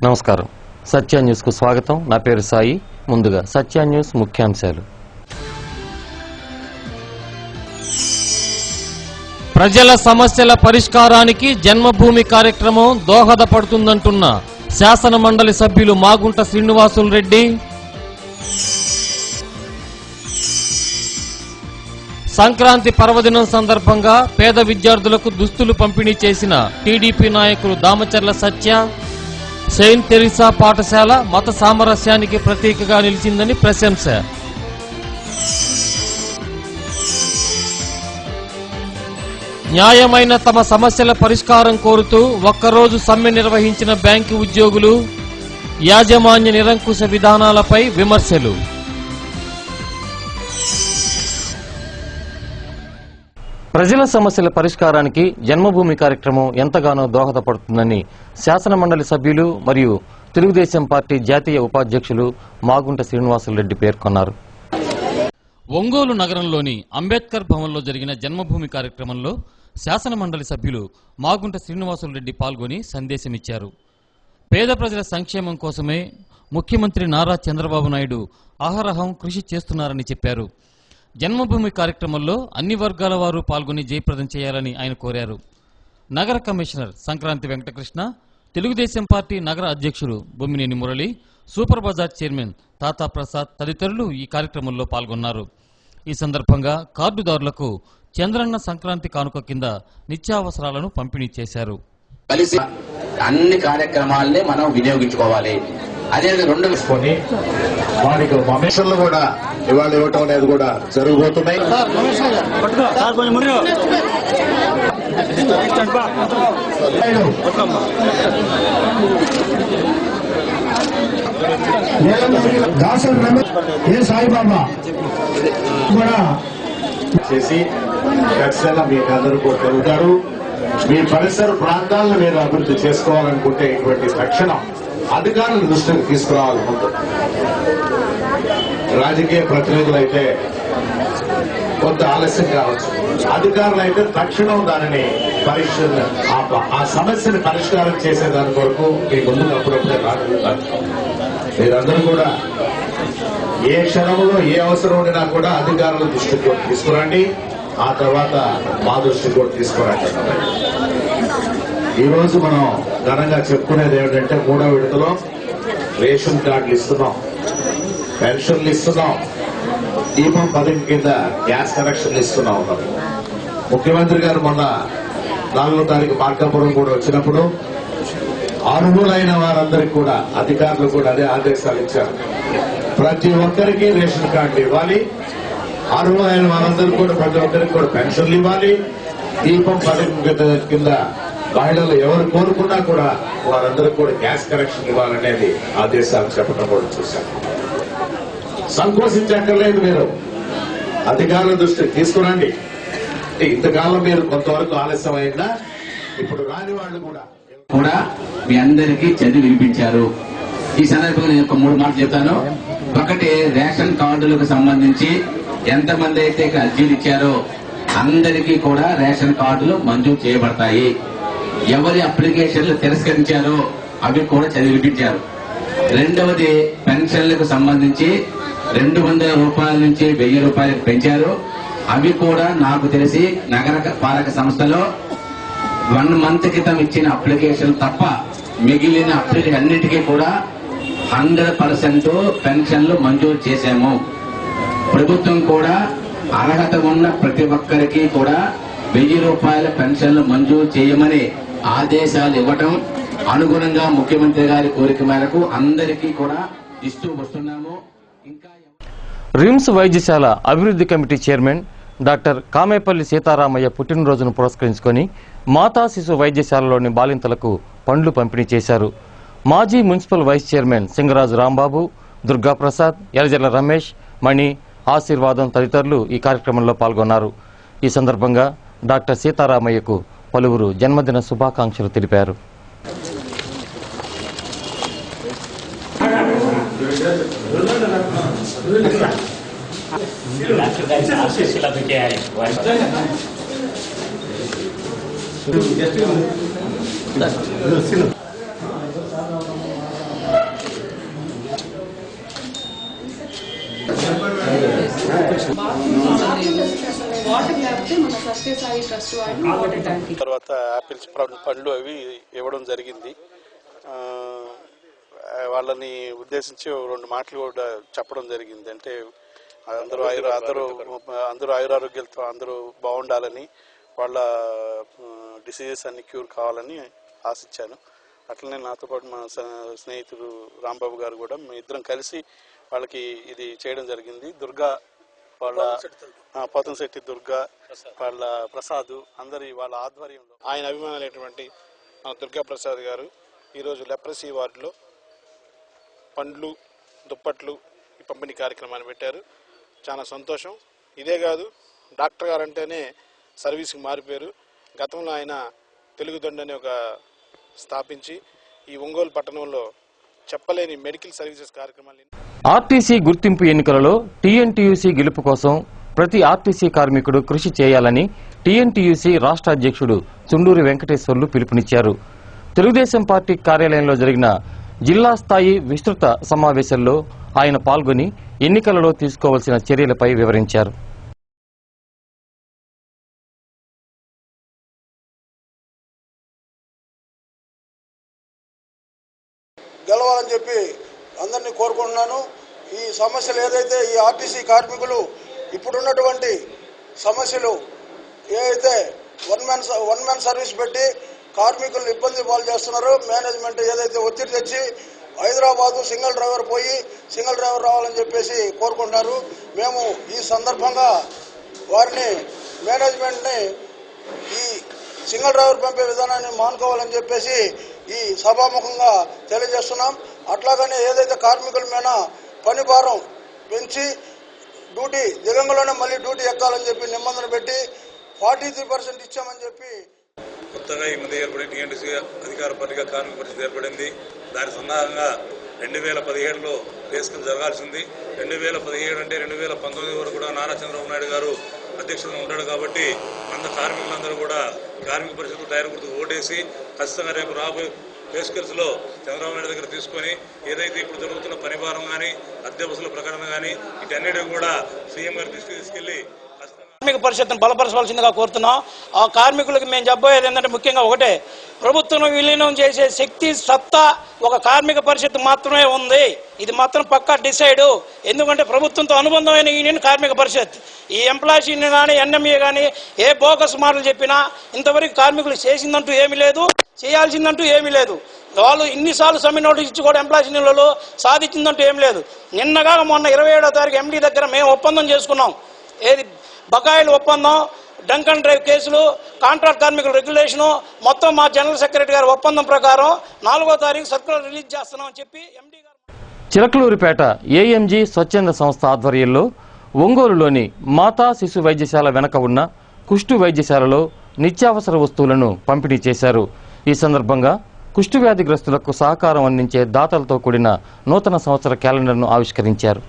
నమస్కారం. సత్య న్యూస్ కు స్వాగతం. నా పేరు సాయి. ముందుగా సత్య న్యూస్ ముఖ్యాంశాలు. ప్రజల సమస్యల పరిష్కారానికి జన్మభూమి కార్యక్రమం దోహదపడుతుందంటున్న శాసన మండలి సభ్యులు మాగుంట శ్రీనివాసులు రెడ్డి. సంక్రాంతి పర్వదినం సందర్భంగా పేద విద్యార్థులకు దుస్తులు పంపిణీ చేసిన టీడీపీ నాయకులు దామచర్ల సత్య. సెయింట్ తెరీసా పాఠశాల మత సామరస్యానికి ప్రతీకగా నిలిచిందని ప్రశంస. న్యాయమైన తమ సమస్యల పరిష్కారం కోరుతూ ఒక్కరోజు సమ్మె నిర్వహించిన బ్యాంకు ఉద్యోగులు. యాజమాన్య నిరంకుశ విధానాలపై విమర్శలు. ప్రజల సమస్యల పరిష్కారానికి జన్మభూమి కార్యక్రమం ఎంతగానో దోహదపడుతుందని శాసన మండలి సభ్యులు మరియు తెలుగుదేశం పార్టీ జాతీయ ఉపాధ్యక్షులు మాగుంట శ్రీనివాసులు రెడ్డి పేర్కొన్నారు. ఒంగోలు నగరంలోని అంబేద్కర్ భవన్లో జరిగిన జన్మభూమి కార్యక్రమంలో శాసన మండలి సభ్యులు మాగుంట శ్రీనివాసులు రెడ్డి పాల్గొని సందేశమిచ్చారు. పేద ప్రజల సంక్షేమం కోసమే ముఖ్యమంత్రి నారా చంద్రబాబు నాయుడు అహరహం కృషి చేస్తున్నారని చెప్పారు. జన్మభూమి కార్యక్రమంలో అన్ని వర్గాల వారు పాల్గొని జయప్రదం చేయాలని ఆయన కోరారు. నగర కమిషనర్ సంక్రాంతి వెంకటకృష్ణ, తెలుగుదేశం పార్టీ నగర అధ్యక్షుడు బొమ్మినేని మురళి, సూపర్ బజార్ చైర్మన్ తాతా ప్రసాద్ తదితరులు ఈ కార్యక్రమంలో పాల్గొన్నారు. ఈ సందర్భంగా కార్డుదారులకు చంద్రన్న సంక్రాంతి కానుక కింద నిత్యావసరాలను పంపిణీ చేశారు. కలిసి అన్ని కార్యక్రమాలనే మనం వినియోగించుకోవాలి. అదే రెండు తీసుకొని వారికి కమిషన్లు కూడా ఇవాళ ఇవ్వటం అనేది కూడా జరగబోతున్నాయి. సాయిబాబా కూడా చేసి ఖచ్చితంగా మీకు అందరూ కూడా జరుగుతారు. మీ పరిసర ప్రాంతాలను మీరు అభివృద్ధి చేసుకోవాలనుకుంటే ఇటువంటి తక్షణం అధికారుల దృష్టికి తీసుకురావాలనుకుంటుంది. రాజకీయ ప్రతినిధులు అయితే కొంత ఆలస్యం కావచ్చు, అధికారులు అయితే తక్షణం దానిని ఆ సమస్యను పరిష్కారం చేసేదాని కొరకు మీ ముందుకు అప్పుడప్పుడే రాగలుగుతారు. మీరందరూ కూడా ఏ క్షణంలో ఏ అవసరం ఉండినా కూడా అధికారుల దృష్టికి తీసుకురండి. ఆ తర్వాత మా దృష్టికి కూడా తీసుకురండి. ఈ రోజు మనం ఘనంగా చెప్పుకునేది ఏమిటంటే 3వ విడతలో రేషన్ కార్డులు ఇస్తున్నాం, పెన్షన్లు ఇస్తున్నాం, దీపం పథకం కింద గ్యాస్ కనెక్షన్లు ఇస్తున్నాం. ముఖ్యమంత్రి గారు మొన్న 4వ తారీఖు మార్కాపురం కూడా వచ్చినప్పుడు అర్హులైన వారందరికీ కూడా అధికారులు కూడా అదే ఆదేశాలు ఇచ్చారు. ప్రతి ఒక్కరికి రేషన్ కార్డులు ఇవ్వాలి, అర్హులైన వారందరికీ కూడా ప్రతి ఒక్కరికి కూడా పెన్షన్లు ఇవ్వాలి, దీపం పథకం కింద మహిళలు ఎవరు కోరుకున్నా కూడా వారందరికీ కూడా గ్యాస్ కనెక్షన్ ఇవ్వాలనేది ఆదేశాలు చెప్పడం కూడా చూశారు. సంకోచించక్కర్లేదు, మీరు అధికారుల దృష్టికి తీసుకురండి. ఇంతకాలం మీరు కొంతవరకు ఆలస్యం అయినా ఇప్పుడు రాని వాళ్ళు కూడా మీ అందరికీ చదివి వినిపించారు. ఈ సందర్భంగా నేను ఒక 3 మాటలు చెప్తాను. ఒకటి, రేషన్ కార్డులకు సంబంధించి ఎంతమంది అయితే ఇక్కడ అర్జీలు ఇచ్చారో అందరికీ కూడా రేషన్ కార్డులు మంజూరు చేయబడతాయి. ఎవరి అప్లికేషన్లు తిరస్కరించారో అవి కూడా చదివిపించారు. రెండవది, పెన్షన్లకు సంబంధించి 200 రూపాయల నుంచి 1000 రూపాయలకు పెంచారు. అవి కూడా నాకు తెలిసి నగర పాలక సంస్థలో 1 మంత్ క్రితం ఇచ్చిన అప్లికేషన్ తప్ప మిగిలిన అప్లికేషన్ అన్నిటికీ కూడా 100% పెన్షన్లు మంజూరు చేశాము. ప్రభుత్వం కూడా అర్హత ఉన్న ప్రతి ఒక్కరికి కూడా 1000 రూపాయల పెన్షన్లు మంజూరు చేయమని ఆదేశాలు ఇవ్వటం, అనుగుణంగా ముఖ్యమంత్రి గారి కోరిక మేరకు అందరికీ కూడా ఇస్తూ వస్తున్నాము. ఇంకా రిమ్స్ వైద్యశాల అభివృద్ధి committee chairman doctor Kamepalli Seetharamaiah పుట్టినరోజును పురస్కరించుకొని మాతా శిశు వైద్యశాలలోని బాలింతలకు పండ్లు పంపిణీ చేశారు. మాజీ municipal vice chairman Singaraju Rambabu, Durgaprasad, Errajalla Ramesh, Mani, Aseervadam తదితరులు ఈ కార్యక్రమంలో పాల్గొన్నారు. ఈ సందర్భంగా డాక్టర్ సీతారామయ్యకు పలువురు జన్మదిన శుభాకాంక్షలు తెలిపారు. తర్వాత యాపిల్స్ పండ్లు అవి ఇవ్వడం జరిగింది. వాళ్ళని ఉద్దేశించి 2 మాటలు కూడా చెప్పడం జరిగింది. అంటే అందరూ ఆయురారోగ్యాలతో అందరూ బాగుండాలని, వాళ్ళ డిసీజెస్ అన్ని క్యూర్ కావాలని ఆశించాను. అట్లనే నాతో పాటు మా స్నేహితుడు రాంబాబు గారు కూడా మేము ఇద్దరం కలిసి వాళ్ళకి ఇది చేయడం జరిగింది. దుర్గా వాళ్ళ పోతంశెట్టి దుర్గా వాళ్ళ ప్రసాద్ అందరి వాళ్ళ ఆధ్వర్యంలో ఆయన అభిమానులైనటువంటి దుర్గా ప్రసాద్ గారు ఈరోజు లెప్రసీ వార్డులో పండ్లు దుప్పట్లు ఈ పంపిణీ కార్యక్రమాన్ని పెట్టారు. చాలా సంతోషం. ఇదే కాదు, డాక్టర్ గారు అంటేనే సర్వీస్కి మారిపోయారు. గతంలో ఆయన తెలుగుదొండ అని ఒక స్థాపించి ఈ ఒంగోలు పట్టణంలో చెప్పలేని మెడికల్ సర్వీసెస్ కార్యక్రమాలు. ఆర్టీసీ గుర్తింపు ఎన్నికలలో టీఎన్టీయూసీ గెలుపు కోసం ప్రతి ఆర్టీసీ కార్మికుడు కృషి చేయాలని టీఎన్టీయూసీ రాష్ట్ర అధ్యక్షుడు చుండూరి వెంకటేశ్వర్లు పిలుపునిచ్చారు. తెలుగుదేశం పార్టీ కార్యాలయంలో జరిగిన జిల్లా స్థాయి విస్తృత సమావేశంలో ఆయన పాల్గొని ఎన్నికలలో తీసుకోవాల్సిన చర్యలపై వివరించారు. గెలవాలని చెప్పి అందరినీ కోరుకుంటున్నాను. ఈ సమస్యలు ఏదైతే ఈ ఆర్టీసీ కార్మికులు ఇప్పుడున్నటువంటి సమస్యలు ఏదైతే వన్ మ్యాన్ సర్వీస్ పెట్టి కార్మికులను ఇబ్బంది పాలు చేస్తున్నారో, మేనేజ్మెంట్ ఏదైతే ఒత్తిడి తెచ్చి హైదరాబాదు సింగిల్ డ్రైవర్ పోయి సింగిల్ డ్రైవర్ రావాలని చెప్పేసి కోరుకుంటున్నారు. మేము ఈ సందర్భంగా వారిని మేనేజ్మెంట్ని ఈ సింగిల్ డ్రైవర్ పంపే విధానాన్ని మానుకోవాలని చెప్పేసి ఈ సభాముఖంగా తెలియజేస్తున్నాం. అట్లాగనే ఏదైతే కార్మికుల మీద పని భారం పెంచి డ్యూటీ దిగంలోనే మళ్ళీ డ్యూటీ ఎక్కాలని చెప్పి నిబంధన పెట్టి 43% ఇచ్చామని చెప్పి కొత్తగా ఈ మధ్య ఏర్పడి టీఎన్టీసీ అధికార పార్టీగా కార్మిక పరిషత్ ఏర్పడింది. దాని సందర్భంగా 2017లో బేసికల్ జరగాల్సింది. 2017 అంటే 2019 వరకు కూడా నారా చంద్రబాబు నాయుడు గారు అధ్యక్షుడిగా ఉంటాడు కాబట్టి కార్మికులందరూ కూడా కార్మిక పరిషత్ టైర్ గుర్తు ఓటేసి ఖచ్చితంగా రేపు రాబోయే బేసికల్స్లో చంద్రబాబు నాయుడు దగ్గర తీసుకొని ఏదైతే ఇప్పుడు జరుగుతున్న పరిభారం కానీ అద్దె బస్సుల ప్రకటన కానీ వీటన్నిటి కూడా సీఎం గారి దృష్టికి తీసుకెళ్లి కార్మిక పరిషత్తును బలపరచవలసిందిగా కోరుతున్నాం. ఆ కార్మికులకు మేము చెప్పబోయేది ఏంటంటే ముఖ్యంగా ఒకటే, ప్రభుత్వం విలీనం చేసే శక్తి సత్తా ఒక కార్మిక పరిషత్తు మాత్రమే ఉంది. ఇది మాత్రం పక్కా డిసైడ్. ఎందుకంటే ప్రభుత్వంతో అనుబంధమైన యూనియన్ కార్మిక పరిషత్. ఈ ఎంప్లాయీస్ యూనియన్ కానీ ఎన్ఎంఏ కానీ ఏ బోగస్ మాటలు చెప్పినా ఇంతవరకు కార్మికులు చేసిందంటూ ఏమీ లేదు, చేయాల్సిందంటూ ఏమీ లేదు. వాళ్ళు ఇన్నిసార్లు సమ్మె నోటీస్ ఇచ్చి కూడా ఎంప్లాయీస్ యూనియన్లలో సాధించిందంటూ ఏం లేదు. నిన్నగా మొన్న 27వ తారీఖు ఎండీ దగ్గర మేము ఒప్పందం చేసుకున్నాం. ఏది బకాయిల ఒప్పందం, డంక్ అండ్ డ్రైవ్ కేసులు, కాంట్రాక్ట్ కార్మికుల రెగ్యులేషను మొత్తం మా జనరల్ సెక్రటరీ గారి ఒప్పందం ప్రకారం 4వ తారీఖు సర్కులర్ రిలీజ్ చేస్తున్నామని చెప్పి ఎండీ గారు. చిలకలూరిపేట ఏఎంజీ స్వచ్ఛంద సంస్థ ఆధ్వర్యంలో ఒంగోలులోని మాతా శిశు వైద్యశాల వెనక ఉన్న కుష్టు వైద్యశాలలో నిత్యావసర వస్తువులను పంపిణీ చేశారు. ఈ సందర్భంగా కుష్టు వ్యాధిగ్రస్తులకు సహకారం అందించే దాతలతో కూడిన నూతన సంవత్సర క్యాలెండర్ను ఆవిష్కరించారు.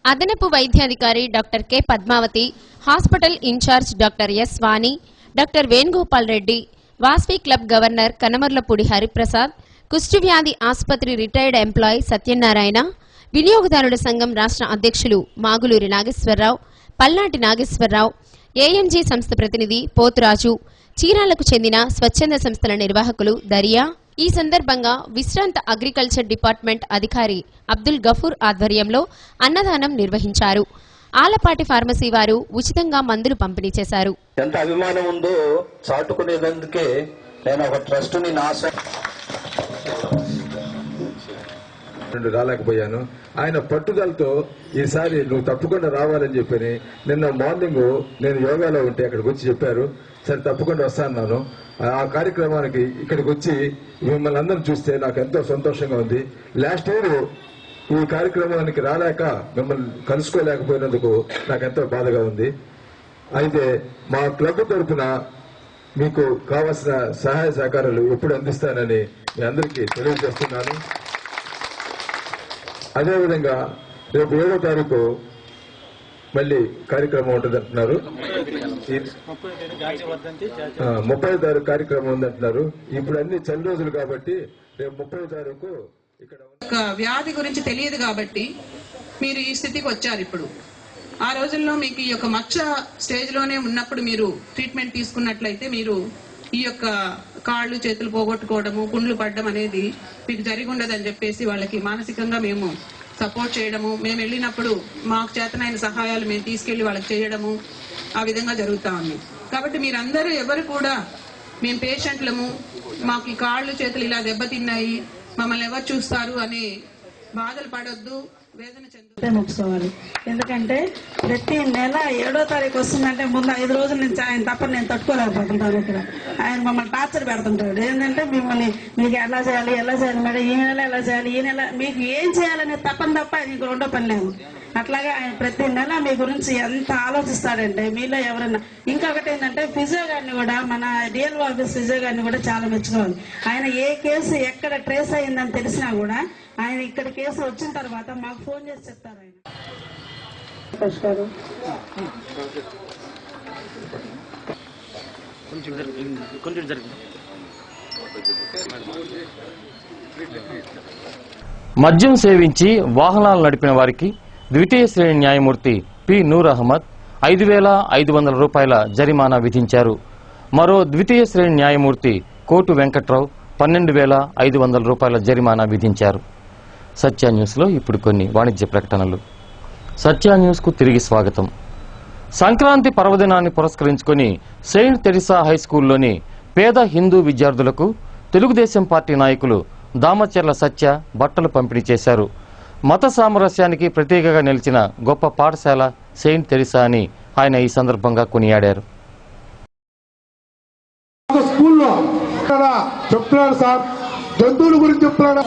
అదనపు వైద్యాధికారి doctor K Padmavathi, hospital incharge doctor S Vani, doctor Venugopal Reddy, Vasavi club governor Kanamarlapudi Hariprasad, కుష్ఠవ్యాధి ఆసుపత్రి రిటైర్డ్ ఎంప్లాయీ సత్యనారాయణ, వినియోగదారుల సంఘం రాష్ట్ర అధ్యక్షులు మాగులూరి నాగేశ్వరరావు, పల్నాటి నాగేశ్వరరావు, ఏఎంజీ సంస్థ ప్రతినిధి పోతురాజు, చీరాలకు చెందిన స్వచ్ఛంద సంస్థల నిర్వాహకులు దరియా. ఈ సందర్భంగా విశ్రాంత అగ్రికల్చర్ డిపార్ట్మెంట్ అధికారి అబ్దుల్ గఫూర్ ఆధ్వర్యంలో అన్నదానం నిర్వహించారు. ఆలపాటి ఫార్మసీ వారు ఉచితంగా మందులు పంపిణీ చేశారు. ఎంత అభిమానం ఉందో చాటుకునేందుకే నేను ఒక ట్రస్టుని రాలేకపోయాను. ఆయన పట్టుదలతో ఈసారి నువ్వు తప్పకుండా రావాలని చెప్పని నిన్న మార్నింగ్ నేను యోగాలో ఉంటే అక్కడికి వచ్చి చెప్పారు. సరే తప్పకుండా వస్తాను. ఆ కార్యక్రమానికి ఇక్కడికి వచ్చి మిమ్మల్ని అందరం చూస్తే నాకు ఎంతో సంతోషంగా ఉంది. లాస్ట్ ఇయర్ ఈ కార్యక్రమానికి రాలేక మిమ్మల్ని కలుసుకోలేకపోయినందుకు నాకు ఎంతో బాధగా ఉంది. అయితే మా క్లబ్ తరఫున మీకు కావాల్సిన సహాయ సహకారాలు ఎప్పుడు అందిస్తానని మీ అందరికీ తెలియజేస్తున్నాను. అదేవిధంగా రేపు 7వ తారీఖు మళ్ళీ కార్యక్రమం ఉంటుందంటున్నారు. 30వ తారీఖు కార్యక్రమం ఉందంటున్నారు. ఇప్పుడు అన్ని చలి రోజులు కాబట్టి రేపు 30వ తారీఖు ఇక్కడ వ్యాధి గురించి తెలియదు కాబట్టి మీరు ఈ స్థితికి వచ్చారు. ఇప్పుడు ఆ రోజుల్లో మీకు ఈ యొక్క మచ్చ స్టేజ్లోనే ఉన్నప్పుడు మీరు ట్రీట్మెంట్ తీసుకున్నట్లయితే మీరు ఈ యొక్క కాళ్ళు చేతులు పోగొట్టుకోవడము గుండ్లు పడడం అనేది మీకు జరిగి ఉండదని చెప్పేసి వాళ్ళకి మానసికంగా మేము సపోర్ట్ చేయడము, మేము వెళ్ళినప్పుడు మాకు చేతనైన సహాయాలు మేము తీసుకెళ్లి వాళ్ళకి చేయడము ఆ విధంగా జరుగుతా ఉంది. కాబట్టి మీరందరూ ఎవరు కూడా మేము పేషెంట్లము, మాకు ఈ కాళ్ళు చేతులు ఇలా దెబ్బతిన్నాయి, మమ్మల్ని ఎవరు చూస్తారు అనే బాధలు పడొద్దు, వేదన ముగించుకోవాలి. ఎందుకంటే ప్రతి నెల 7వ తారీఖు వస్తుందంటే ముందు 5 రోజుల నుంచి ఆయన తప్ప నేను తట్టుకోలేకపోతుంటాను. ఇక్కడ ఆయన మమ్మల్ని టార్చర్ పెడుతుంటాడు. ఏంటంటే మిమ్మల్ని మీకు ఎలా చేయాలి మేడం, ఈ నెల ఎలా చేయాలి, ఈ నెల మీకు ఏం చేయాలనే తప్పని తప్ప ఆయనకు రెండో పని లేదు. అట్లాగే ఆయన ప్రతి నెల మీ గురించి ఎంత ఆలోచిస్తాడంటే మీలో ఎవరన్నా. ఇంకొకటి ఏంటంటే ఫిజియో గారిని కూడా, మన డిఎల్ఓ ఆఫీస్ ఫిజియో గారిని కూడా చాలా మెచ్చుకోవాలి. ఆయన ఏ కేసు ఎక్కడ ట్రేస్ అయిందని తెలిసినా కూడా ఆయన ఇక్కడ కేసు వచ్చిన తర్వాత మాకు ఫోన్ చేసి చెప్తారు. ఆయన మద్యం సేవించి వాహనాలు నడిపిన వారికి ద్వితీయ శ్రేణి న్యాయమూర్తి పి నూర్ అహ్మద్ 5,500 రూపాయల జరిమానా విధించారు. మరో ద్వితీయ శ్రేణి న్యాయమూర్తి కోటు వెంకట్రావు 12,500 రూపాయల జరిమానా విధించారు. సత్య న్యూస్లో ఇప్పుడు కొన్ని వాణిజ్య ప్రకటనలు. సత్య న్యూస్కు తిరిగి స్వాగతం. సంక్రాంతి పర్వదినాన్ని పురస్కరించుకుని సెయింట్ తెరిసా హైస్కూల్లోని పేద హిందూ విద్యార్థులకు తెలుగుదేశం పార్టీ నాయకులు దామచర్ల సత్య బట్టలు పంపిణీ చేశారు. మత సామరస్యానికి ప్రతీకగా నిలిచిన గొప్ప పాఠశాల సెయింట్ తెరిసా అని ఆయన ఈ సందర్భంగా కొనియాడారు. స్కూల్లో చెప్తున్నాడు సార్, జంతువుల గురించి చెప్తున్నాడు.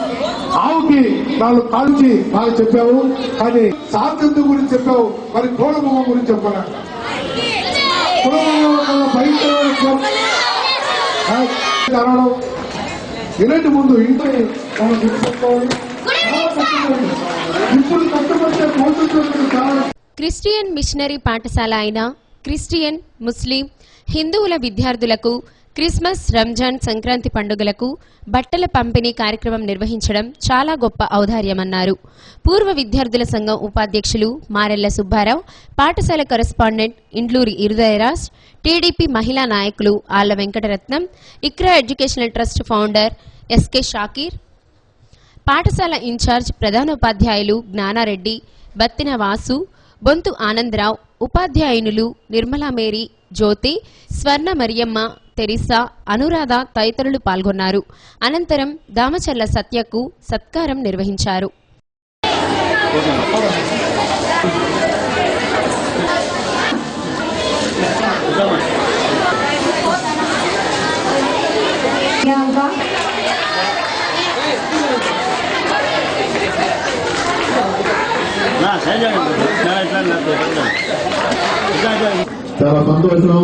ఆవుకి 4 కాల్చి బాగా చెప్పావు, కానీ సార్ జంతువు గురించి చెప్పావు, మరి కోడముఖం గురించి చెప్పాడు. అనడం ఇలాంటి ముందు ఇంట్లో మనం చెప్పుకోవాలి. ఇప్పుడు కష్టపడితే భవిష్యత్తు. క్రిస్టియన్ మిషనరీ పాఠశాల అయిన క్రిస్టియన్, ముస్లిం, హిందువుల విద్యార్థులకు క్రిస్మస్, రంజాన్, సంక్రాంతి పండుగలకు బట్టల పంపిణీ కార్యక్రమం నిర్వహించడం చాలా గొప్ప ఔదార్యమన్నారు. పూర్వ విద్యార్థుల సంఘం ఉపాధ్యక్షులు మారెళ్ల సుబ్బారావు, పాఠశాల కరెస్పాండెంట్ ఇండ్లూరి ఇరుదయరాజ్, టీడీపీ మహిళా నాయకులు Alla Venkataratnam, Iqra educational trust founder SK Shakir, పాఠశాల ఇన్ఛార్జ్ ప్రధానోపాధ్యాయులు జ్ఞానారెడ్డి, బత్తిన వాసు, బొంతు ఆనందరావు, ఉపాధ్యాయునులు నిర్మలా మేరీ, జ్యోతి, స్వర్ణ మరియమ్మ, తెరిసా, అనురాధ తదితరులు పాల్గొన్నారు. అనంతరం దామచర్ల సత్యకు సత్కారం నిర్వహించారు. చాలా సంతోషం.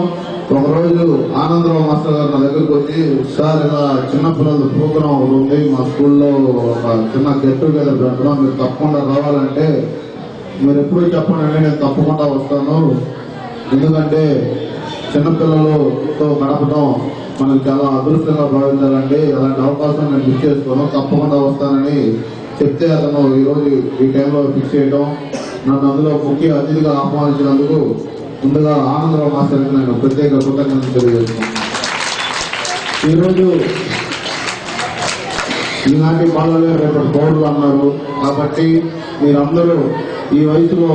ఒకరోజు ఆనందరావు మాస్టర్ గారు నా దగ్గరకు వచ్చి, సార్ ఇలా చిన్నపిల్లల ప్రోగ్రాం ఉంది మా స్కూల్లో, ఒక చిన్న గెట్ టుగెదర్ పెడుతున్నాం, మీరు తప్పకుండా రావాలంటే మీరు ఎప్పుడు చెప్పండి, నేను తప్పకుండా వస్తాను. ఎందుకంటే చిన్నపిల్లలతో గడపడం మనకు చాలా అదృష్టంగా భావించాలండి. అలాంటి అవకాశం నేను మిస్ చేసుకోను, తప్పకుండా వస్తానని చెప్తే అతను ఈరోజు ఈ టైంలో ఫిక్స్ చేయడం, నన్ను అందులో ముఖ్య అతిథిగా ఆహ్వానించినందుకు ముందుగా ఆనందరావు మాస్టర్కి నేను ప్రత్యేక కృతజ్ఞతలు తెలియజేస్తున్నాను. ఈరోజు ఈనాటి బాలలే రేపటి పౌరులు అన్నారు కాబట్టి మీరందరూ ఈ వయసులో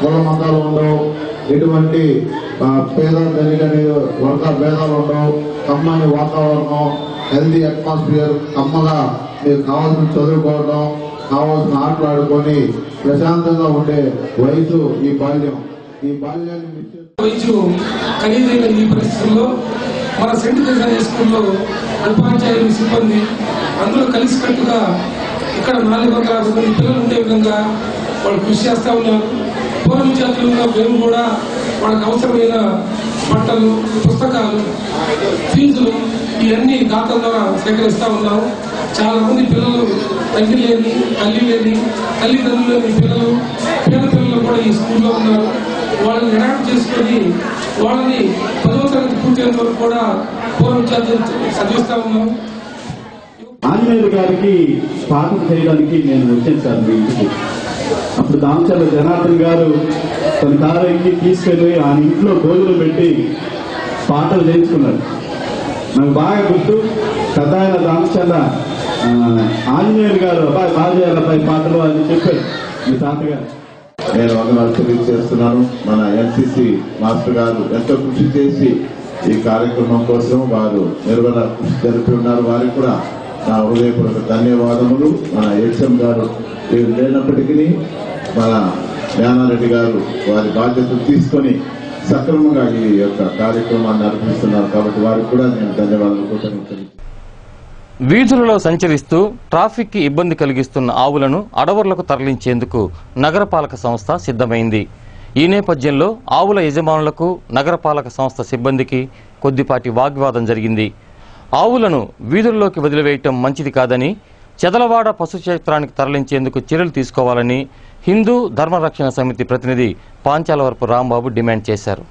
కుల మతాలు ఉండవు, ఎటువంటి పేద ధనికని వర్గ భేదాలు ఉండవు, కమ్మని వాతావరణం, హెల్దీ అట్మాస్ఫియర్, కమ్మగా మీరు కావాల్సిన చదువుకోవడం, కావాల్సిన ఆటలు ఆడుకొని ప్రశాంతంగా ఉండే వయసు ఈ బాల్యం. ఈ బాల్యాన్ని వయసు ఖరీదైన ఈ పరిస్థితుల్లో మన సెంట్ తెరిసా హై స్కూల్లో ఉపాధ్యాయులు, సిబ్బంది అందరూ కలిసికట్టుగా ఇక్కడ 400 మంది పిల్లలు ఉండే విధంగా వాళ్ళు కృషి చేస్తా ఉన్నారు. పూర్వ విద్యార్థులుగా మేము కూడా వాళ్ళకి అవసరమైన బట్టలు, పుస్తకాలు, ఫీజులు ఇవన్నీ దాతల ద్వారా సేకరిస్తా ఉన్నాము. చాలా మంది పిల్లలు తండ్రి లేని, తల్లి లేని, తల్లిదండ్రులు లేని పిల్లలు, పేద పిల్లలు కూడా ఈ స్కూల్లో ఉన్నారు. వాళ్ళని అడాప్ట్ చేసుకొని వాళ్ళని 10వ తరగతి పూర్తయిన వరకు కూడా పూర్వ విద్యార్థులు చదివిస్తా ఉన్నాం. ఆంజనేయులు గారికి స్వాగతం చేయడానికి నేను వచ్చాను సార్ మీ ఇంటికి. అప్పుడు దామచర్ల జనార్దన్ గారు తన కారు ఎక్కి తీసుకెళ్లి ఆయన ఇంట్లో భోజనం పెట్టి పాటలు చేయించుకున్నారు. నాకు బాగా గుర్తు పెద్ద ఆయన దామచర్ల ఆంజనేయులు గారు అబ్బాయి బాగా చేయాలి అబ్బాయి పాటలు అని చెప్పారు మీ తాతగారు. నేను వందనాలు తెలియజేస్తున్నాను. మన ఎన్సీసీ మాస్టర్ గారు ఎంతో కృషి చేసి ఈ కార్యక్రమం కోసం వారు నిర్వహణ కృషి జరిపి ఉన్నారు. వారికి కూడా నా హృదయపూర్వక ధన్యవాదములు. మన హెచ్ఎం గారు లేనప్పటికీ మన జ్ఞానారెడ్డి గారు వారి బాధ్యతలు తీసుకొని సక్రమంగా ఈ యొక్క కార్యక్రమాన్ని నిర్వహిస్తున్నారు కాబట్టి వారికి కూడా నేను ధన్యవాదాలు కృతజ్ఞతలు. వీధులలో సంచరిస్తూ ట్రాఫిక్ కి ఇబ్బంది కలిగిస్తున్న ఆవులను అడవులకు తరలించేందుకు నగరపాలక సంస్థ సిద్ధమైంది. ఈ నేపథ్యంలో ఆవుల యజమానులకు నగరపాలక సంస్థ సిబ్బందికి కొద్దిపాటి వాగ్వాదం జరిగింది. ఆవులను వీధుల్లోకి వదిలివేయటం మంచిది కాదని, చెదలవాడ పశు క్షేత్రానికి తరలించేందుకు చర్యలు తీసుకోవాలని హిందూ ధర్మరక్షణ సమితి ప్రతినిధి పాంచాలవరపు రాంబాబు డిమాండ్ చేశారు.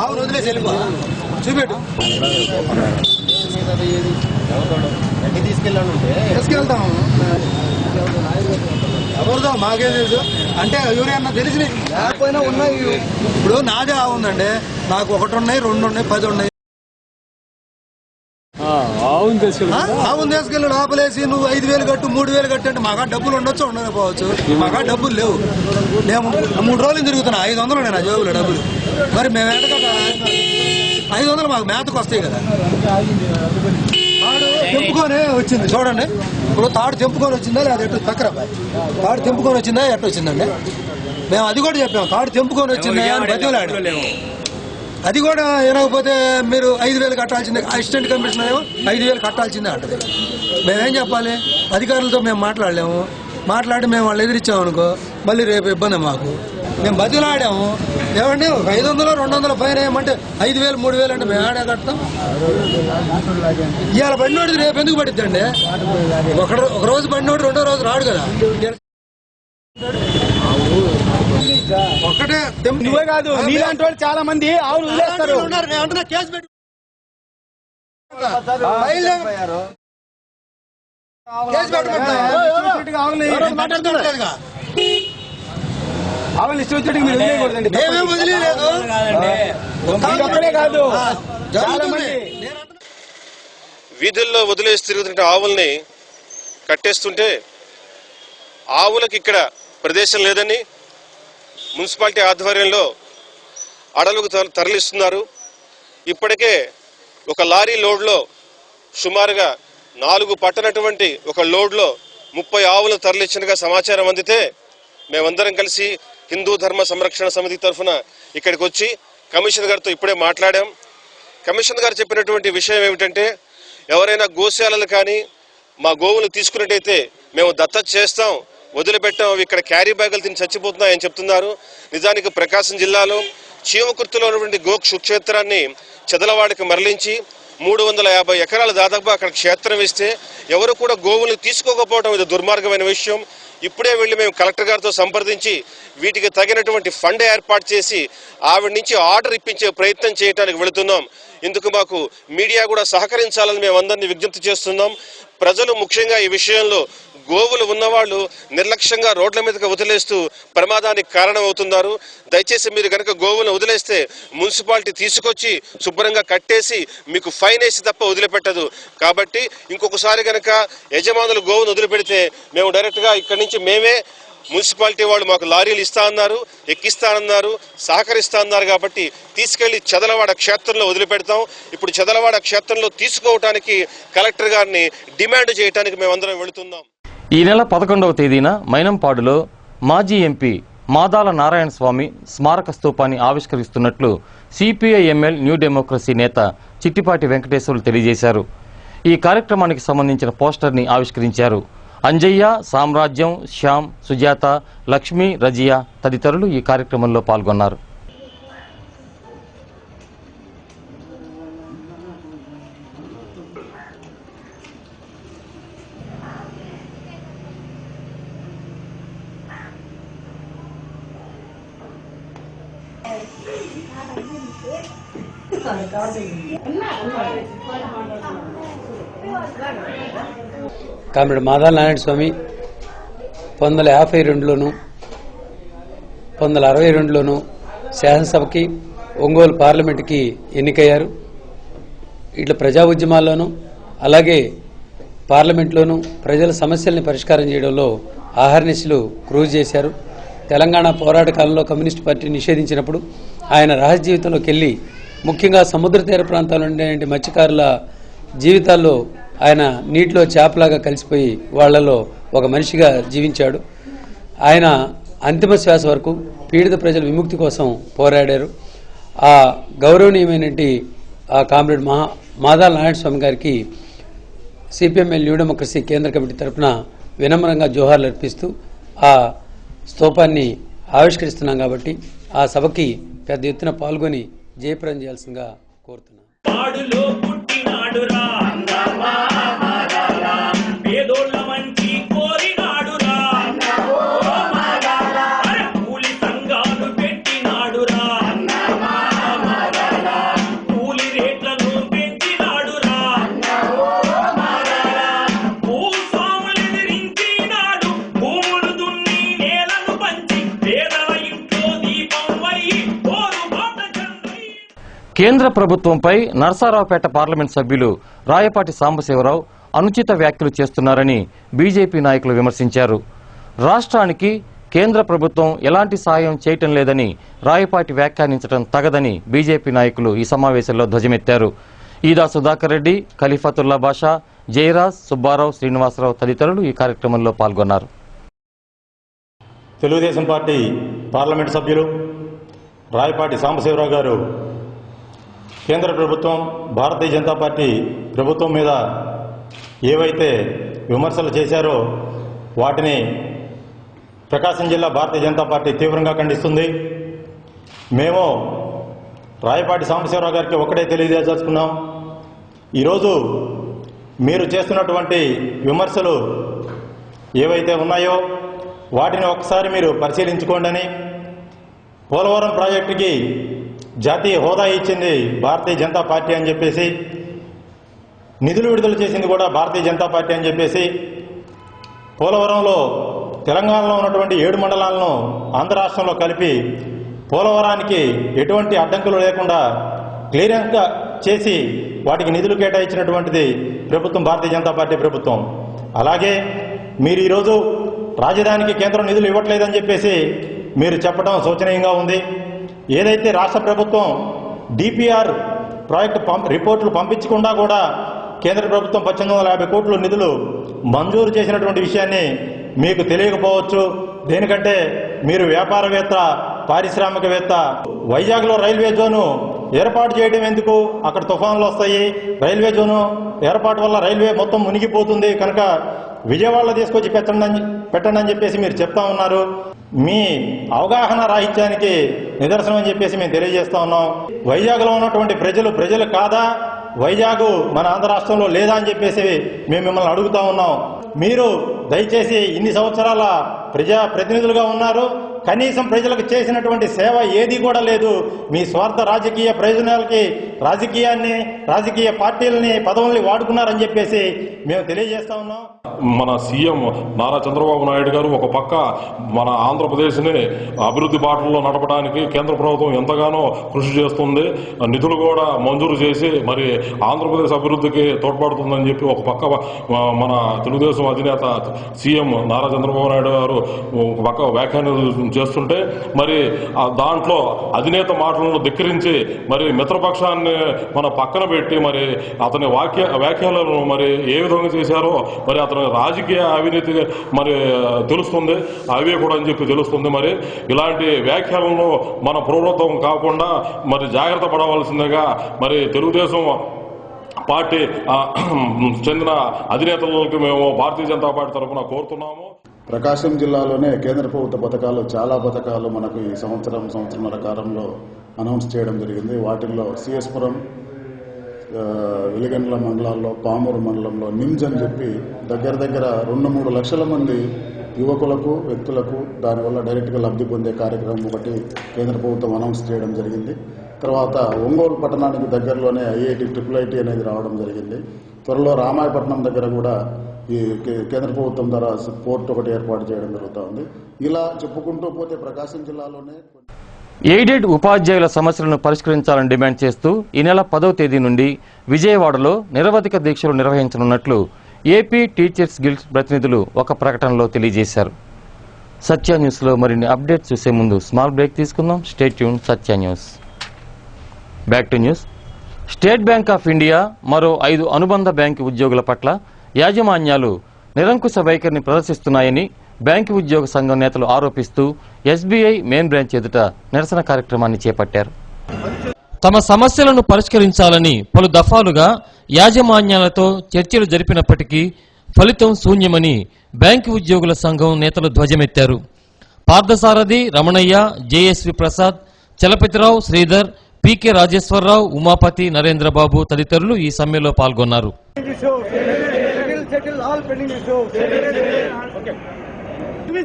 ఆవు వదిలేసి వెళ్ళిపో చూపెట్టు తీసుకెళ్తాము ఎవరిదో మాకేం తెలుసు అంటే ఎవరైనా తెలిసి లేకపోయినా ఉన్నాయి. ఇప్పుడు నాదే ఆవు ఉందండి, నాకు 1 ఉన్నాయి 2 ఉన్నాయి 10 ఉన్నాయి. ఆవును తీసుకెళ్ళి లోపలేసి నువ్వు 5,000 కట్టు 3,000 కట్టు అంటే మాకు డబ్బులు ఉండొచ్చు ఉండకపోవచ్చు. మాకు డబ్బులు లేవు. మేము 3 రోజులు తిరుగుతున్నా 500 ఉన్నాయి నా జేబులో డబ్బులు. మరి మేము ఎంత కట్టాలి? 500 మాకు మేతకు వస్తాయి కదా. తాడు తెంపుకొని వచ్చింది చూడండి. ఇప్పుడు తాడు తెంపుకొని వచ్చిందా లేదా ఎట్టు పక్కన తాడు తెంపుకొని వచ్చిందా ఎట్టు వచ్చిందండి? మేము అది కూడా చెప్పాము. తాడు తెంపుకొని వచ్చిందా అని బతిలాడు. అది కూడా వినకపోతే మీరు 5,000 కట్టాల్సిందే. అసిస్టెంట్ కమిషనర్ ఏమో 5,000 కట్టాల్సిందే అంటది. మేమేం చెప్పాలి? అధికారులతో మేము మాట్లాడలేము. మాట్లాడి మేము వాళ్ళు ఎదిరించాము అనుకో మళ్ళీ రేపు ఇబ్బంది మాకు. మేము బతిలాడాము. ఏమండి 500 200 పైన ఏమంటే 5,000 3,000 అంటే మేము ఆడే కడతాం. ఇవాళ బండినోడిది రేపు ఎందుకు పడిద్దండి? ఒక రోజు బండినోడు 2వ రోజు రాడు కదా. ఒక్కటే నువ్వే కాదు నీలాంటి వాళ్ళు చాలా మంది ఆవులు వదిలేస్తారు. కేసు పెట్టి ఆవులు ఇష్టం వచ్చేటికి మీరు వదిలేయకూడదండి. కాదు వీధుల్లో వదిలేసి తిరుగుతుంటే ఆవుల్ని కట్టేస్తుంటే ఆవులకి ఇక్కడ ప్రదేశం లేదని మున్సిపాలిటీ ఆధ్వర్యంలో అడవులకు తరలిస్తున్నారు. ఇప్పటికే ఒక లారీ లోడ్లో సుమారుగా 4 పట్టనటువంటి ఒక లోడ్లో 30 ఆవులను తరలించినగా సమాచారం అందితే మేమందరం కలిసి హిందూ ధర్మ సంరక్షణ సమితి తరఫున ఇక్కడికి వచ్చి కమిషనర్ గారితో ఇప్పుడే మాట్లాడాం. కమిషనర్ గారు చెప్పినటువంటి విషయం ఏమిటంటే ఎవరైనా గోశాలలు కానీ మా గోవులు తీసుకున్నట్టయితే మేము దత్తత చేస్తాం, వదిలిపెట్టాం, అవి ఇక్కడ క్యారీ బ్యాగులు తిని చచ్చిపోతున్నాయని చెప్తున్నారు. నిజానికి ప్రకాశం జిల్లాలో చీమకుర్తిలో ఉన్నటువంటి గోక్షు క్షేత్రాన్ని చెదలవాడికి మరలించి 350 ఎకరాలు దాదాపు అక్కడ క్షేత్రం ఇస్తే ఎవరు కూడా గోవులు తీసుకోకపోవడం ఇది దుర్మార్గమైన విషయం. ఇప్పుడే వెళ్ళి మేము కలెక్టర్ గారితో సంప్రదించి వీటికి తగినటువంటి ఫండ్ ఏర్పాటు చేసి ఆవిడ నుంచి ఆర్డర్ ఇప్పించే ప్రయత్నం చేయడానికి వెళుతున్నాం. ఇందుకు మాకు మీడియా కూడా సహకరించాలని మేము అందరినీ విజ్ఞప్తి చేస్తున్నాం. ప్రజలు ముఖ్యంగా ఈ విషయంలో గోవులు ఉన్నవాళ్ళు నిర్లక్ష్యంగా రోడ్ల మీదకి వదిలేస్తూ ప్రమాదానికి కారణమవుతున్నారు. దయచేసి మీరు కనుక గోవులను వదిలేస్తే మున్సిపాలిటీ తీసుకొచ్చి శుభ్రంగా కట్టేసి మీకు ఫైన్ వేసి తప్ప వదిలిపెట్టదు. కాబట్టి ఇంకొకసారి కనుక యజమానులు గోవును వదిలిపెడితే మేము డైరెక్ట్గా ఇక్కడి నుంచి మేమే మున్సిపాలిటీ వాళ్ళు మాకు లారీలు ఇస్తా అన్నారు, ఎక్కిస్తానన్నారు, సహకరిస్తా అన్నారు. కాబట్టి తీసుకెళ్లి చెదలవాడ క్షేత్రంలో వదిలిపెడతాం. ఇప్పుడు చెదలవాడ క్షేత్రంలో తీసుకోవటానికి కలెక్టర్ గారిని డిమాండ్ చేయడానికి మేమందరం వెళుతున్నాం. ఈ నెల 11వ తేదీన మైనంపాడులో మాజీ ఎంపీ మాదాల నారాయణ స్వామి స్మారక స్తూపాన్ని ఆవిష్కరిస్తున్నట్లు సిపిఐ ఎంఎల్ న్యూ డెమోక్రసీ నేత చిట్టిపాటి వెంకటేశ్వర్లు తెలియజేశారు. ఈ కార్యక్రమానికి సంబంధించిన పోస్టర్ని ఆవిష్కరించారు. అంజయ్య, సామ్రాజ్యం, శ్యామ్, సుజాత, లక్ష్మి, రజియా తదితరులు ఈ కార్యక్రమంలో పాల్గొన్నారు. కామ్రేడ్ మాదాల నారాయణ స్వామి 1952లోను 1962లోను శాసనసభకి ఒంగోలు పార్లమెంటుకి ఎన్నికయ్యారు. ఇట్లా ప్రజా ఉద్యమాల్లోనూ అలాగే పార్లమెంట్లోనూ ప్రజల సమస్యల్ని పరిష్కారం చేయడంలో ఆహర్నిశలు కృషి చేశారు. తెలంగాణ పోరాట కాలంలో కమ్యూనిస్టు పార్టీ నిషేధించినప్పుడు ఆయన రహస్య జీవితంలోకి వెళ్ళి ముఖ్యంగా సముద్ర తీర ప్రాంతాల్లో ఉండే మత్స్యకారుల జీవితాల్లో ఆయన నీటిలో చేపలాగా కలిసిపోయి వాళ్లలో ఒక మనిషిగా జీవించాడు. ఆయన అంతిమ శ్వాస వరకు పీడిత ప్రజల విముక్తి కోసం పోరాడారు. ఆ గౌరవనీయమైనటువంటి ఆ కామ్రేడ్ మాదాల నారాయణ స్వామి గారికి సిపిఎంఎల్ న్యూ డెమోక్రసీ కేంద్ర కమిటీ తరఫున వినమ్రంగా జోహార్లు అర్పిస్తూ ఆ స్తూపాన్ని ఆవిష్కరిస్తున్నాం కాబట్టి ఆ సభకి పెద్ద ఎత్తున పాల్గొని జయప్రదం చేయాల్సిందిగా కోరుతున్నాను. కేంద్ర ప్రభుత్వంపై నరసరావుపేట పార్లమెంట్ సభ్యులు రాయపాటి సాంబశివరావు అనుచిత వ్యాఖ్యలు చేస్తున్నారని బీజేపీ నాయకులు విమర్శించారు. రాష్ట్రానికి కేంద్ర ప్రభుత్వం ఎలాంటి సాయం చేయటం లేదని రాయపాటి వ్యాఖ్యానించడం తగదని బీజేపీ నాయకులు ఈ సమావేశంలో ధ్వజమెత్తారు. ఈదా సుధాకర్ రెడ్డి, ఖలీఫతుల్లా బాషా, జయరాజ్, సుబ్బారావు, శ్రీనివాసరావు తదితరులు ఈ కార్యక్రమంలో పాల్గొన్నారు. తెలుగుదేశం పార్టీ పార్లమెంట్ సభ్యులు రాయపాటి సాంబశివరావు గారు కేంద్ర ప్రభుత్వం, భారతీయ జనతా పార్టీ ప్రభుత్వం మీద ఏవైతే విమర్శలు చేశారో వాటిని ప్రకాశం జిల్లా భారతీయ జనతా పార్టీ తీవ్రంగా ఖండిస్తుంది. మేము రాయపాటి సాంబశివరావు గారికి ఒకటే తెలియజేసుకున్నాం. ఈరోజు మీరు చేస్తున్నటువంటి విమర్శలు ఏవైతే ఉన్నాయో వాటిని ఒకసారి మీరు పరిశీలించుకోండి. పోలవరం ప్రాజెక్టుకి జాతీయ హోదా ఇచ్చింది భారతీయ జనతా పార్టీ అని చెప్పేసి, నిధులు విడుదల చేసింది కూడా భారతీయ జనతా పార్టీ అని చెప్పేసి, పోలవరంలో తెలంగాణలో ఉన్నటువంటి 7 మండలాలను ఆంధ్ర రాష్ట్రంలో కలిపి పోలవరానికి ఎటువంటి అడ్డంకులు లేకుండా క్లియరెన్స్గా చేసి వాటికి నిధులు కేటాయించినటువంటిది ప్రభుత్వం భారతీయ జనతా పార్టీ ప్రభుత్వం. అలాగే మీరు ఈరోజు రాజధానికి కేంద్రం నిధులు ఇవ్వట్లేదని చెప్పేసి మీరు చెప్పడం శోచనీయంగా ఉంది. ఏదైతే రాష్ట్ర ప్రభుత్వం డిపిఆర్ ప్రాజెక్టు రిపోర్టులు పంపించకుండా కూడా కేంద్ర ప్రభుత్వం 1850 కోట్ల నిధులు మంజూరు చేసినటువంటి విషయాన్ని మీకు తెలియకపోవచ్చు. దేనికంటే మీరు వ్యాపారవేత్త, పారిశ్రామికవేత్త. వైజాగ్లో రైల్వే జోను ఏర్పాటు చేయడం ఎందుకు? అక్కడ తుఫాన్లు వస్తాయి, రైల్వే జోను ఏర్పాటు వల్ల రైల్వే మొత్తం మునిగిపోతుంది కనుక విజయవాడలో తీసుకొచ్చి పెట్టండి అని చెప్పేసి మీరు చెప్తా ఉన్నారు. మీ అవగాహన రాహిత్యానికి నిదర్శనం అని చెప్పేసి మేము తెలియజేస్తా ఉన్నాం. వైజాగ్లో ఉన్నటువంటి ప్రజలు కాదా? వైజాగ్ మన ఆంధ్ర రాష్ట్రంలో లేదా అని చెప్పేసి మేము మిమ్మల్ని అడుగుతా ఉన్నాం. మీరు దయచేసి ఇన్ని సంవత్సరాల ప్రజాప్రతినిధులుగా ఉన్నారు, కనీసం ప్రజలకు చేసినటువంటి సేవ ఏది కూడా లేదు. మీ స్వార్థ రాజకీయ ప్రయోజనాలకి రాజకీయ పార్టీలని పదవుల్ని వాడుకున్నారని చెప్పేసి మేము తెలియజేస్తా ఉన్నాం. మన సీఎం నారా చంద్రబాబు నాయుడు గారు ఒక పక్క మన ఆంధ్రప్రదేశ్ని అభివృద్ధి బాటలో నడపడానికి కేంద్ర ప్రభుత్వం ఎంతగానో కృషి చేస్తుంది, నిధులు కూడా మంజూరు చేసి మరి ఆంధ్రప్రదేశ్ అభివృద్ధికి తోడ్పడుతుందని చెప్పి ఒక పక్క మన తెలుగుదేశం అధినేత సీఎం నారా చంద్రబాబు నాయుడు గారు ఒక పక్క వ్యాఖ్యానాలు చేస్తుంటే మరి దాంట్లో అధినేత మాటలను ధిక్కరించి మరి మిత్రపక్షాన్ని మన పక్కన పెట్టి మరి అతని వ్యాఖ్యలను మరి ఏ విధంగా చేశారో మరి అతని రాజకీయ అవినీతి మరి తెలుస్తుంది, అవే కూడా అని చెప్పి తెలుస్తుంది. మరి ఇలాంటి వ్యాఖ్యలను మన ప్రభుత్వం కాకుండా మరి జాగ్రత్త పడవలసిందిగా మరి తెలుగుదేశం పార్టీ చెందిన అధినేతలకు మేము భారతీయ జనతా పార్టీ తరఫున కోరుతున్నాము. ప్రకాశం జిల్లాలోనే కేంద్ర ప్రభుత్వ పథకాలు చాలా పథకాలు మనకు ఈ సంవత్సరన్నర కాలంలో అనౌన్స్ చేయడం జరిగింది. వాటిల్లో సిఎస్పురం, వెలిగండ్ల మండలాల్లో, పామూరు మండలంలో నిమ్స్ అని చెప్పి దగ్గర 2-3 లక్షల మంది యువకులకు, వ్యక్తులకు దానివల్ల డైరెక్ట్గా లబ్ధి పొందే కార్యక్రమం ఒకటి కేంద్ర ప్రభుత్వం అనౌన్స్ చేయడం జరిగింది. తర్వాత ఒంగోలు పట్టణానికి దగ్గరలోనే IIT IIIT అనేది రావడం జరిగింది. త్వరలో రామాయపట్నం దగ్గర కూడా ఈ కేంద్ర ప్రభుత్వం ద్వారా పోర్ట్ ఒకటి ఏర్పాటు చేయడం జరుగుతూ ఉంది. ఇలా చెప్పుకుంటూ పోతే ప్రకాశం జిల్లాలోనే ఎయిడెడ్ ఉపాధ్యాయుల సమస్యలను పరిష్కరించాలని డిమాండ్ చేస్తూ ఈ నెల 10వ తేదీ నుండి విజయవాడలో నిరవధిక దీక్షలు నిర్వహించనున్నట్లు ఏపీ టీచర్స్ గిల్డ్ ప్రతినిధులు ఒక ప్రకటనలో తెలియజేశారు. సత్య న్యూస్లో మరిన్ని అప్డేట్స్ చూసే ముందు స్మాల్ బ్రేక్ తీసుకుందాం. Stay tune Satya news. Back to news. State bank of India మరో 5 అనుబంధ బ్యాంకు ఉద్యోగుల పట్ల యాజమాన్యాలు నిరంకుశ వైఖరిని ప్రదర్శిస్తున్నాయని బ్యాంకు ఉద్యోగ సంఘం నేతలు ఆరోపిస్తూ SBI మెయిన్ బ్రాంచ్ ఎదుట నిరసన కార్యక్రమాన్ని చేపట్టారు. తమ సమస్యలను పరిష్కరించాలని పలు దఫాలుగా యాజమాన్యాలతో చర్చలు జరిపినప్పటికీ ఫలితం శూన్యమని బ్యాంకు ఉద్యోగుల సంఘం నేతలు ధ్వజమెత్తారు. పార్థసారథి, రమణయ్య, జేఎస్వి ప్రసాద్, చలపతిరావు, శ్రీధర్, PK రాజేశ్వరరావు, ఉమాపతి, నరేంద్రబాబు తదితరులు ఈ సమ్మెలో పాల్గొన్నారు.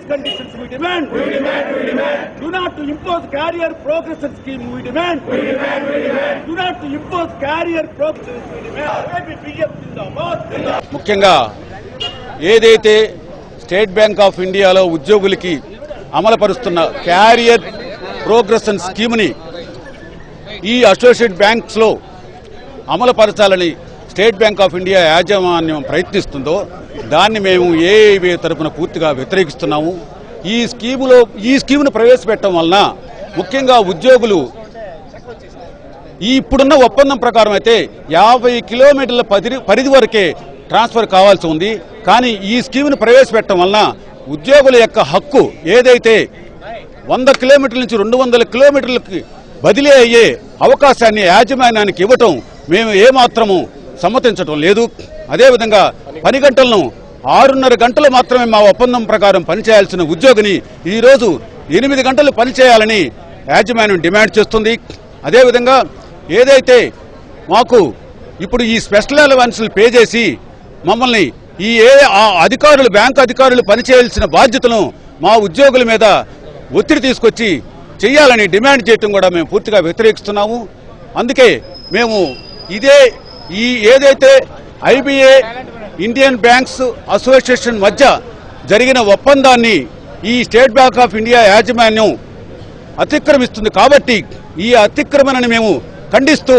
Conditions we demand. We demand. We demand. Do not to impose career progression scheme. We demand. We demand. We demand. Do not to impose career progression. We demand. BPF zindabad. ముఖ్యంగా ఏదైతే state bank of ఇండియాలో ఉద్యోగులకి అమలుపరుస్తున్న carrier progression స్కీమ్ని ఈ associate banks లో అమలుపరచాలని state bank of India యాజమాన్యం ప్రయత్నిస్తుందో దాన్ని మేము ఏఐబీ తరఫున పూర్తిగా వ్యతిరేకిస్తున్నాము. ఈ స్కీమును ప్రవేశపెట్టడం వలన ముఖ్యంగా ఉద్యోగులు ఈ ఇప్పుడున్న ఒప్పందం ప్రకారం అయితే 50 కిలోమీటర్ల పరిధి వరకే ట్రాన్స్ఫర్ కావాల్సి ఉంది. కానీ ఈ స్కీమును ప్రవేశపెట్టడం వలన ఉద్యోగుల యొక్క హక్కు ఏదైతే 100 కిలోమీటర్ల నుంచి 200 కిలోమీటర్లకి బదిలీ అయ్యే అవకాశాన్ని యాజమాన్యానికి ఇవ్వటం మేము ఏమాత్రము సమ్మతించడం లేదు. అదేవిధంగా పని గంటలను 6.5 గంటలు మాత్రమే మా ఒప్పందం ప్రకారం పనిచేయాల్సిన ఉద్యోగిని ఈరోజు 8 గంటలు పనిచేయాలని యాజమాన్యం డిమాండ్ చేస్తుంది. అదేవిధంగా ఏదైతే మాకు ఇప్పుడు ఈ స్పెషల్ అలవెన్స్లు పే చేసి మమ్మల్ని ఈ అధికారులు, బ్యాంకు అధికారులు పనిచేయాల్సిన బాధ్యతను మా ఉద్యోగుల మీద ఒత్తిడి తీసుకొచ్చి చేయాలని డిమాండ్ చేయటం కూడా మేము పూర్తిగా వ్యతిరేకిస్తున్నాము. అందుకే మేము ఏదైతే IBA ఇండియన్ బ్యాంక్స్ అసోసియేషన్ మధ్య జరిగిన ఒప్పందాన్ని ఈ స్టేట్ బ్యాంక్ ఆఫ్ ఇండియా యాజమాన్యం అతిక్రమిస్తుంది. కాబట్టి ఈ అతిక్రమణని మేము ఖండిస్తూ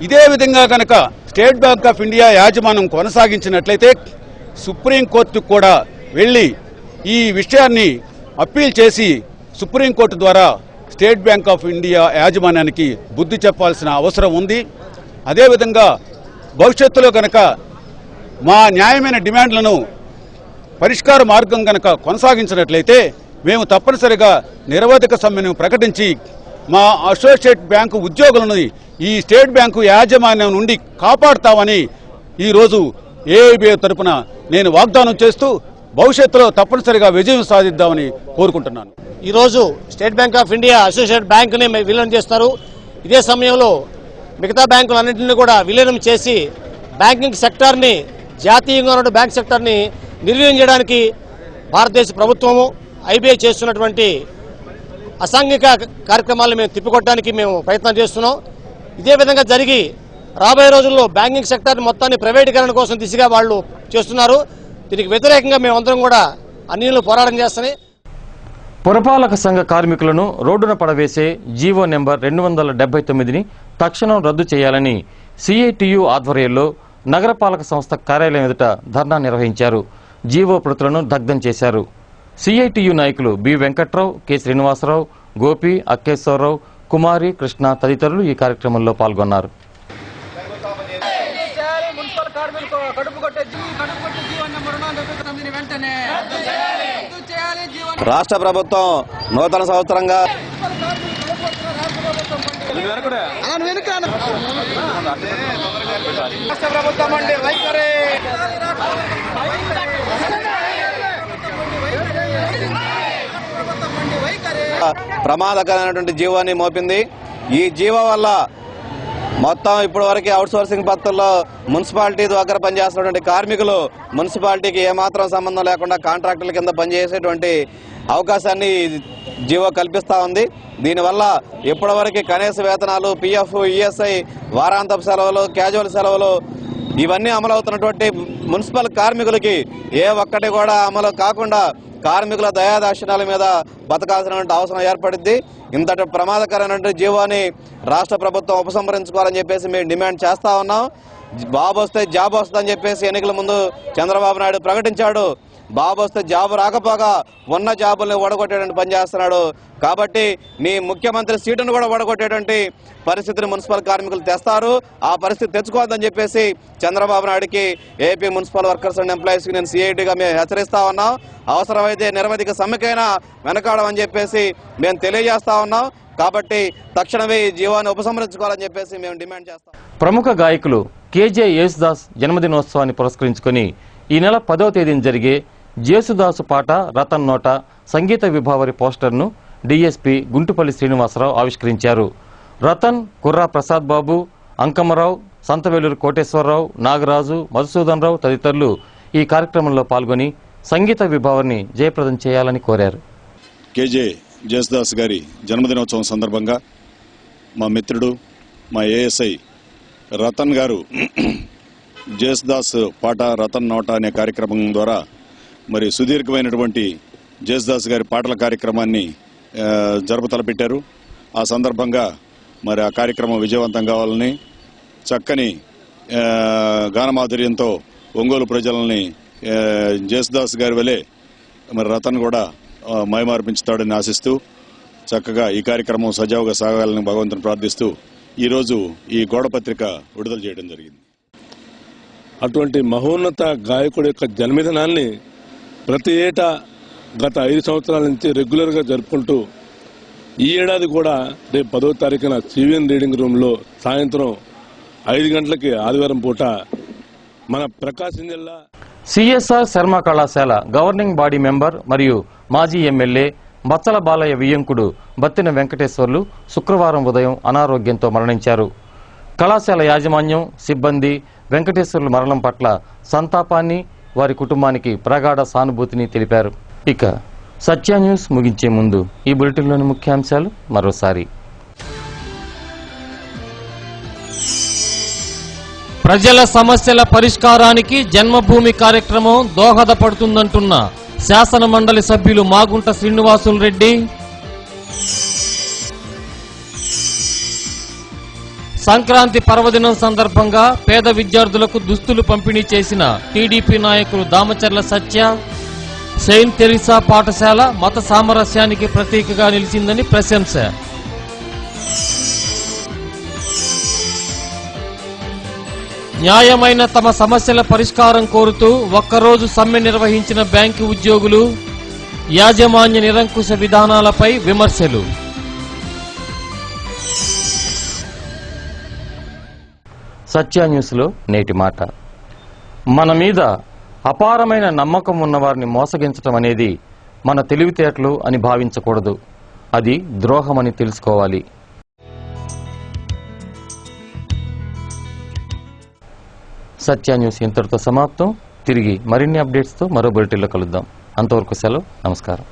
ఇదే విధంగా కనుక స్టేట్ బ్యాంక్ ఆఫ్ ఇండియా యాజమాన్యం కొనసాగించినట్లయితే సుప్రీంకోర్టుకు కూడా వెళ్లి ఈ విషయాన్ని అప్పీల్ చేసి సుప్రీంకోర్టు ద్వారా స్టేట్ బ్యాంక్ ఆఫ్ ఇండియా యాజమాన్యానికి బుద్ధి చెప్పాల్సిన అవసరం ఉంది. అదేవిధంగా భవిష్యత్తులో కనుక మా న్యాయమైన డిమాండ్లను పరిష్కార మార్గం కనుక కొనసాగించినట్లయితే మేము తప్పనిసరిగా నిరవధిక సమ్మెను ప్రకటించి మా అసోసియేట్ బ్యాంకు ఉద్యోగులను ఈ స్టేట్ బ్యాంకు యాజమాన్యం నుండి కాపాడుతామని ఈరోజు ఏఐబీ తరఫున నేను వాగ్దానం చేస్తూ భవిష్యత్తులో తప్పనిసరిగా విజయం సాధిద్దామని కోరుకుంటున్నాను. ఈరోజు state bank of India associate బ్యాంకుని విలీనం చేస్తారు. ఇదే సమయంలో మిగతా బ్యాంకులన్నింటినీ కూడా విలీనం చేసి బ్యాంకింగ్ సెక్టార్ని, జాతీయంగా ఉన్న బ్యాంక్ సెక్టార్ని నిర్వీర్యం చేయడానికి భారతదేశ ప్రభుత్వము IBI చేస్తున్నటువంటి అసాంఘిక కార్యక్రమాలను మేము తిప్పికొట్టడానికి మేము ప్రయత్నం చేస్తున్నాం. ఇదే విధంగా జరిగి రాబోయే రోజుల్లో బ్యాంకింగ్ సెక్టార్ మొత్తాన్ని ప్రైవేటీకరణ కోసం దిశగా వాళ్ళు చేస్తున్నారు. దీనికి వ్యతిరేకంగా మేమందరం కూడా అన్నిళ్ళు పోరాటం చేస్తాయి. పురపాలక సంఘ కార్మికులను రోడ్డున పడవేసే జీవో నెంబర్ 279ని తక్షణం రద్దు చేయాలని CITU ఆధ్వర్యంలో నగరపాలక సంస్థ కార్యాలయం ఎదుట ధర్నా నిర్వహించారు. జీవో ప్రతులను దగ్ధం చేశారు. CITU నాయకులు బి వెంకట్రావు, కె శ్రీనివాసరావు, గోపి, అక్కేశ్వరరావు, కుమారి, కృష్ణ తదితరులు ఈ కార్యక్రమంలో పాల్గొన్నారు. రాష్ట్ర ప్రభుత్వం నూతన సంవత్సరంగా రాష్ట్ర ప్రభుత్వం అంటే వైఖరి ప్రమాదకరమైనటువంటి జీవాన్ని మోపింది. ఈ జీవో వల్ల మొత్తం ఇప్పటి వరకు అవుట్ సోర్సింగ్ పద్ధతుల్లో మున్సిపాలిటీ దగ్గర పనిచేస్తున్నటువంటి కార్మికులు మున్సిపాలిటీకి ఏమాత్రం సంబంధం లేకుండా కాంట్రాక్టుల కింద పనిచేసేటువంటి అవకాశాన్ని జీవో కల్పిస్తా ఉంది. దీనివల్ల ఇప్పటివరకు కనీస వేతనాలు, పిఎఫ్, ఈఎస్ఐ, వారాంతపు సెలవులు, క్యాజువల్ సెలవులు ఇవన్నీ అమలవుతున్నటువంటి మున్సిపల్ కార్మికులకి ఏ ఒక్కటి కూడా అమలు కాకుండా కార్మికుల దయాదాక్షిణ్యాల మీద బతకాల్సినటువంటి అవసరం ఏర్పడింది. ఇంతటి ప్రమాదకరమైన జీవోని రాష్ట్ర ప్రభుత్వం ఉపసంహరించుకోవాలని చెప్పేసి మేము డిమాండ్ చేస్తా ఉన్నాం. బాబు వస్తే జాబ్ వస్తుందని చెప్పేసి ఎన్నికల ముందు చంద్రబాబు నాయుడు ప్రకటించాడు. బాబు వస్తే జాబు రాకపోగా ఉన్న జాబుల్ని ఓడగొట్టేటువంటి పని చేస్తున్నాడు. కాబట్టి నీ ముఖ్యమంత్రి సీటును కూడా ఓడగొట్టేటువంటి పరిస్థితిని మున్సిపల్ కార్మికులు తెస్తారు. ఆ పరిస్థితి తెచ్చుకోవద్దని చెప్పేసి చంద్రబాబు నాయుడికి, ఏపీ మున్సిపల్ వర్కర్స్ అండ్ ఎంప్లాయీస్కి నేను సిఐటిగా మేము హెచ్చరిస్తా ఉన్నాం. అవసరమైతే నిరవధిక సమ్మెకైనా వెనకాడమని చెప్పేసి మేము తెలియజేస్తా ఉన్నాం. కాబట్టి తక్షణమే ఈ జీవాన్ని ఉపసంహరించుకోవాలని చెప్పేసి మేము డిమాండ్ చేస్తాం. ప్రముఖ గాయకులు కేజే యేసుదాస్ జన్మదినోత్సవాన్ని పురస్కరించుకొని ఈ నెల 10వ తేదీన జరిగే జేసుదాసు పాట రతన్ నోట సంగీత విభావరి పోస్టర్ను డీఎస్పీ గుంటుపల్లి శ్రీనివాసరావు ఆవిష్కరించారు. రతన్, కుర్రా ప్రసాద్ బాబు, అంకమ్మరావు, సంతవేలూరు కోటేశ్వరరావు, నాగరాజు, మధుసూదన్ రావు తదితరులు ఈ కార్యక్రమంలో పాల్గొని సంగీత విభావరిని జయప్రదం చేయాలని కోరారు. కేజే జేసుదాస్ గారి జన్మదినోత్సవం సందర్భంగా మా మిత్రుడు, మా ఏఎస్ఐ రతన్ గారు జేసుదాస్ పాట రతన్ నోట అనే కార్యక్రమం ద్వారా మరి సుదీర్ఘమైనటువంటి జేసుదాస్ గారి పాటల కార్యక్రమాన్ని జరుపుతలపెట్టారు. ఆ సందర్భంగా మరి ఆ కార్యక్రమం విజయవంతం కావాలని, చక్కని గానమాధుర్యంతో ఒంగోలు ప్రజలని జేసుదాస్ గారి వలె మరి రతన్ కూడా మైమార్పించుతాడని ఆశిస్తూ చక్కగా ఈ కార్యక్రమం సజావుగా సాగాలని భగవంతుని ప్రార్థిస్తూ ఈరోజు ఈ గోడపత్రిక విడుదల చేయడం జరిగింది. అటువంటి మహోన్నత గాయకుడి యొక్క జన్మదినాన్ని ప్రతి ఏటా గత 5 సంవత్సరాల నుంచి రెగ్యులర్గా జరుపుకుంటూ ఈ ఏడాది కూడా రేపు 10వ తారీఖున సివిఎన్ రీడింగ్ రూమ్లో సాయంత్రం 5 గంటలకి ఆదివారం పూట మన ప్రకాశం జిల్లా సిఎస్ఆర్ శర్మ కళాశాల గవర్నింగ్ బాడీ మెంబర్ మరియు మాజీ ఎమ్మెల్యే బచ్చల బాలయ్య వియ్యంకుడు బత్తిన వెంకటేశ్వర్లు శుక్రవారం ఉదయం అనారోగ్యంతో మరణించారు. కళాశాల యాజమాన్యం, సిబ్బంది వెంకటేశ్వర్ల మరణం పట్ల సంతాపాన్ని, వారి కుటుంబానికి ప్రగాఢ సానుభూతిని తెలిపారు. ఇక సత్య న్యూస్ ముగించే ముందు ఈ బులెటిన్లోని ముఖ్యాంశాలు మరోసారి. ప్రజల సమస్యల పరిష్కారానికి జన్మభూమి కార్యక్రమం దోహదపడుతుందంటున్న శాసన మండలి సభ్యులు మాగుంట శ్రీనివాసులు రెడ్డి. సంక్రాంతి పర్వదినం సందర్భంగా పేద విద్యార్థులకు దుస్తులు పంపిణీ చేసిన టీడీపీ నాయకులు దామచర్ల సత్య. సెయింట్ తెరిసా పాఠశాల మత సామరస్యానికి ప్రతీకగా నిలిచిందని ప్రశంస. న్యాయమైన తమ సమస్యల పరిష్కారం కోరుతూ ఒక్కరోజు సమ్మె నిర్వహించిన బ్యాంకు ఉద్యోగులు. యాజమాన్య నిరంకుశ విధానాలపై విమర్శలు. సత్య న్యూస్లో నేటి మాట. మన మీద అపారమైన నమ్మకం ఉన్నవారిని మోసగించటం అనేది మన తెలివితేటలు అని భావించకూడదు. అది ద్రోహమని తెలుసుకోవాలి. సత్య న్యూస్ ఇంతటితో సమాప్తం. తిరిగి మరిన్ని అప్డేట్స్తో మరో బులెటిన్లో కలుద్దాం. అంతవరకు సెలవు. నమస్కారం.